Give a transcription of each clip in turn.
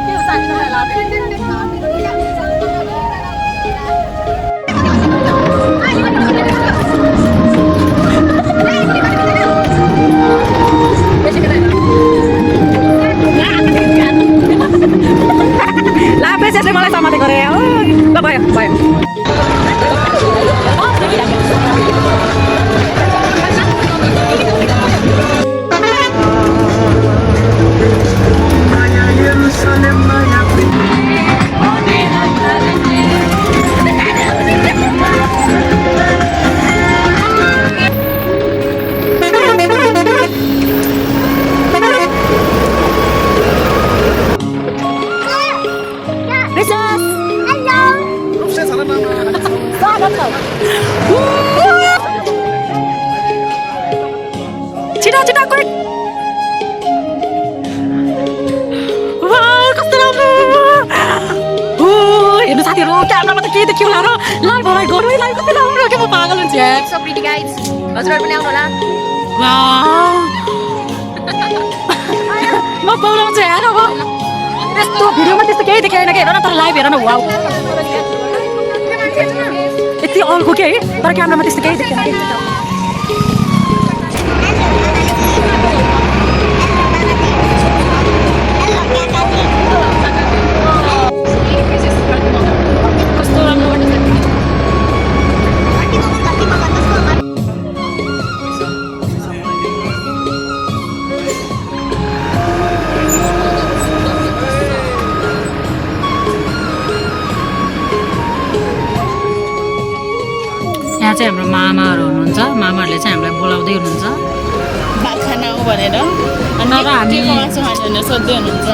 के हुन्छ हामी तपाईँहरूलाई ला प्रेसरले मलाई समातेको रे हो ल भयो भयो छिटो छिटो quick वाह कस्तो राम्रो हेर्नु साथीहरु क्यामेरामा त के देख्यो होला र लाइभ भएर गरौँ है लाइभ कति राम्रो के म पागल हुन्छु यार सो प्रिटी गाइज हजुरहरु पनि आउनु होला वाह म बोलाउँछु यार अब यस्तो भिडियोमा त्यस्तो केही देखेन के हेर न तर लाइभ हेर न वाउ यति अल्गो के तर क्यामेरामा त्यस्तो केही देखेन के यहाँ चाहिँ हाम्रो मामाहरू हुनुहुन्छ मामाहरूले चाहिँ हामीलाई बोलाउँदै हुनुहुन्छ भात खाना हो भनेर अनि तर हामी के मासु खाने भनेर सोध्दै हुनुहुन्छ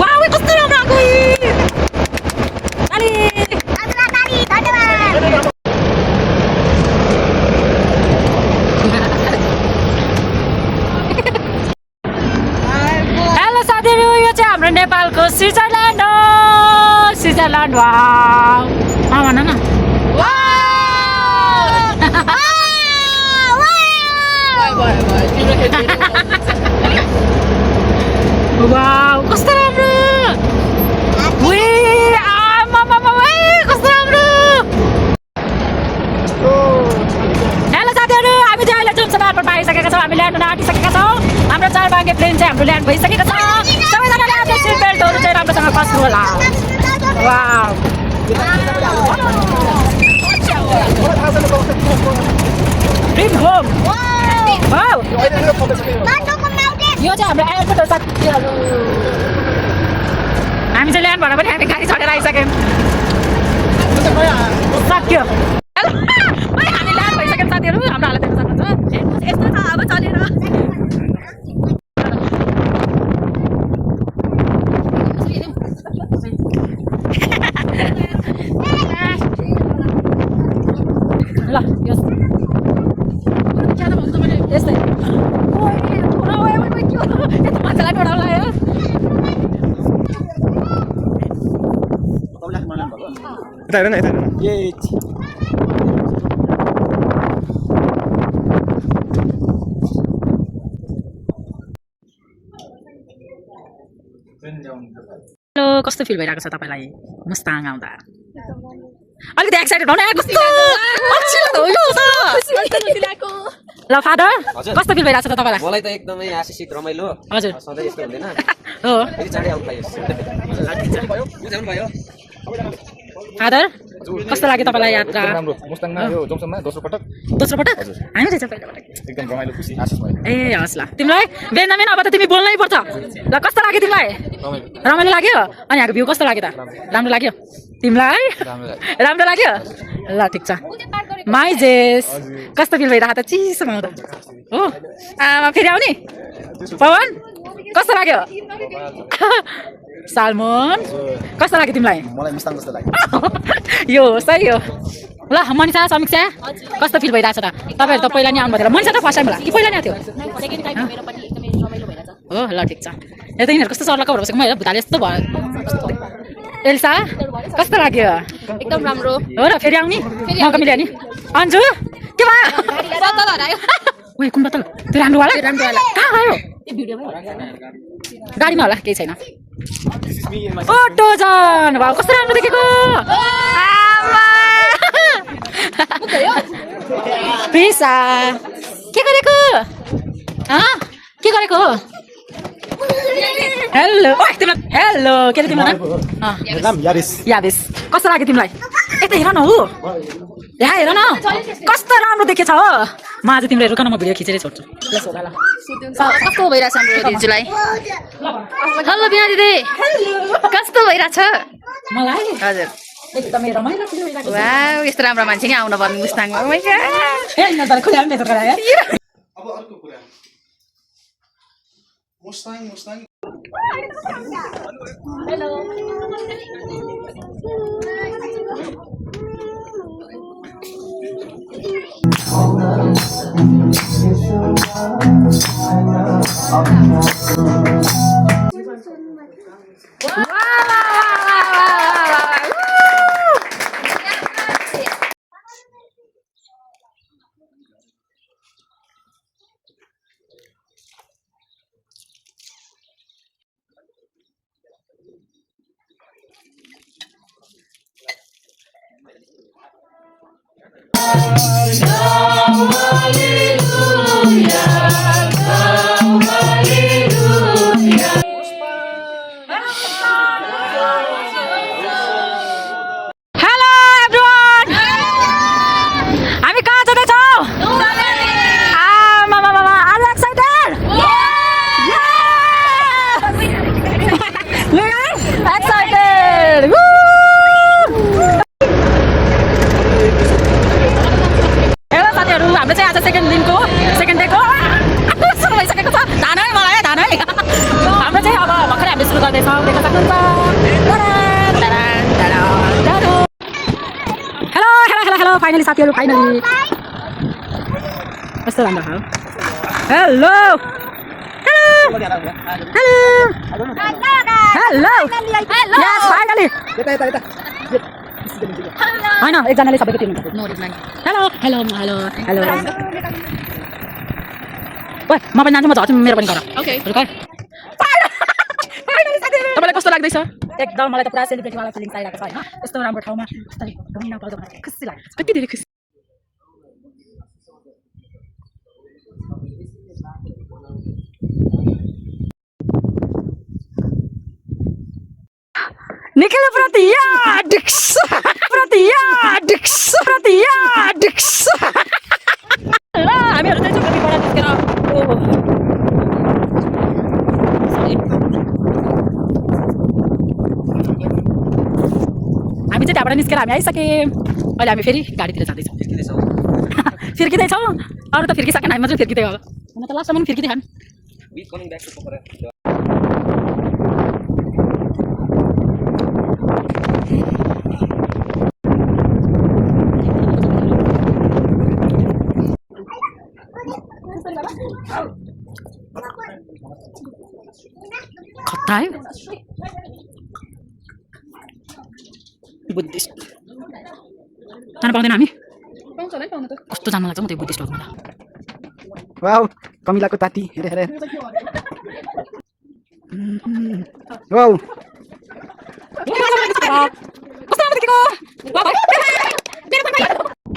वाउ कस्तो राम्रो आएको हेलो साथीहरु यो चाहिँ हाम्रो नेपालको स्विजरल्यान्ड हो स्विजरल्यान्ड वाउ भन न वाउ कस्तो राम्रो कस्तो राम्रो हेलो साथीहरु हामी चाहिँ अहिले जोन्सन एयरपोर्ट आइसकेका छौँ हामी ल्यान्ड आँटिसकेका छौँ हाम्रो चारबागे प्लेन चाहिँ हाम्रो ल्यान्ड भइसकेको छ सबैजनाले आफ्नो सिट बेल्टहरू चाहिँ राम्रोसँग बस्नु होला वाउ ड्रिम होम वाउ यो चाहिँ हाम्रो एयरपोर्ट हो साथीहरु हामी चाहिँ ल्यान्ड भएर पनि हामी गाडी चढेर आइसक्यौँ सक्यो हामी ल्यान्ड भइसक्यौँ साथीहरु हाम्रो हालत हेर्न सक्नुहुन्छ यस्तो छ अब चलेर ल यस्तै मान्छेलाई उडाउला यो यता हेर न यता हेर न हेलो कस्तो फिल भइरहेको छ तपाईँलाई मुस्ताङ आउँदा अलिकति एक्साइटेड हुनु कस्तो ल फादर कस्तो फिल भइरहेको छ तपाईँलाई मलाई त एकदमै आशिषित रमाइलो हजुर सधैँ यस्तो हुँदैन हो फेरि चाँडै आउट पाइयोस् बुझाउनु भयो फादर कस्तो लाग्यो तपाईँलाई यात्रा राम्रो मुस्ताङमा यो जोमसनमा दोस्रो पटक हामी चाहिँ पहिलोपटक एकदम रमाइलो खुसी आशिष भयो ए हस् ल तिमीलाई बेन्जामिन अब त तिमी बोल्नै पर्छ ल कस्तो लाग्यो तिमीलाई रमाइलो लाग्यो अनि यहाँको भ्यू कस्तो लाग्यो त राम्रो लाग्यो तिमीलाई राम्रो लाग्यो ल ठिक छ माई जेस कस्तो फिल भइरहेको त चिसोमा आउँदा हो आमा फेरि आउने पवन कस्तो लाग्यो सालमन कस्तो लाग्यो तिमीलाई मलाई मुस्ताङ जस्तो लाग्यो यो सही हो ल मनिषा समीक्षा कस्तो फिल भइरहेछ त तपाईँहरू त पहिला नि आउनु भएको मनिषा त फर्स्ट टाइम होला कि पहिला नि आएको थियो हो ल ठिक छ यहाँ त यिनीहरू कस्तो सर्लक्क भएर बसेको म हेर भुताले यस्तो भयो एल्सा कस्तो लाग्यो एकदम राम्रो हो र फेरि आउने मौका मिल्यो नि अन्जु के भयो बत्तल हरायो ओए कुन बोतल त्यो राम्रोवाला कहाँ गयो गाडीमा होला केही छैन ओटो जान भाउ कस्तो राम्रो देखेको प्रिसा के गरेको के गरेको हेलो हेलो के अरे तिम्रो नाम यारिस यादेश कस्तो लाग्यो तिमीलाई यता हेर न हो यहाँ हेर न कस्तो राम्रो देखेछ हो म आज तिम्रो रुकन म भिडियो खिचेरै छोड्छु कस्तो भइरहेछ हाम्रो दिजुलाई हेलो बिना दिदी कस्तो भइरहेछ मलाई हजुर एकदमै रमाइलो भइरहेको छ वाउ यस्तो राम्रो मान्छे नि आउनु पर्ने मुस्ताङमा Oh my God. ए यिनीहरू त खुला पनि बेचेर गरायो अब अर्को कुरा मुस्ताङ हेलो एभ्रिवान हामी कहाँ जाँदैछौँ आर एक्साइटेड एक्साइटेड हेलो साथीहरू हाम्रो चाहिँ आज सेकेन्ड डेको सुरु भइसकेको छ धान है मलाई धान है हाम्रो चाहिँ अब भर्खरै हामीले सुरु गर्दैछौँ देख्न सक्नुहुन्छ हेलो फाइनली साथीहरू फाइनली कस्तो राम्रो खायो हेलो हेलो यस फाइनली होइन एकजनाले सबैको तिर्नु हेलो हेलो हेलो हेलो ओए म पनि जान्छु म झर्छु मेरो पनि गर Okay. तपाईँलाई कस्तो लाग्दैछ एकदम मलाई त पुरा सेलिब्रेटीवाला फिलिङ्स आइरहेको छ होइन यस्तो राम्रो ठाउँमा घुम्न पाउँदा खुसी लाग्छ कति धेरै खुसी निखिल प्रति हामीहरू चाहिँ छुट्टीबाट निस्केर हामी चाहिँ त्यहाँबाट निस्केर हामी आइसक्यौँ अहिले हामी फेरि गाडीतिर जाँदैछौँ फिर्किँदैछौँ अरू त फिर्किसकेन हामी मात्रै फिर्किँदै होला हुन त लास्टसम्म फिर्किँदै खान् खत्ता है बुद्धिस्ट जान पाउँदैन हामी कस्तो जानु लाग्छ म त्यो बुद्धिस्ट भगवान वाउ कमिलाको ताती हेरे हेरे वाउ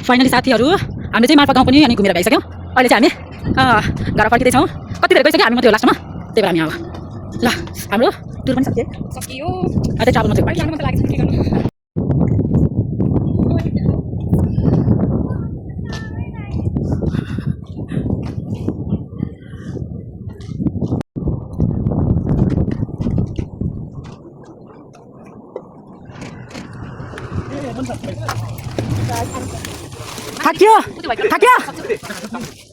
फाइनली साथीहरू हामीले चाहिँ मार्फा गाउँ पनि अनि घुमेर भइसक्यौँ अहिले चाहिँ हामी घर फर्किँदैछौँ कति धेरै गइसक्यो हामी मात्रै हो लास्टमा त्यही भएर हामी अब ल हाम्रो टुर पनि सकियो अझै ट्राभल मात्रै बाँकी थाक्यो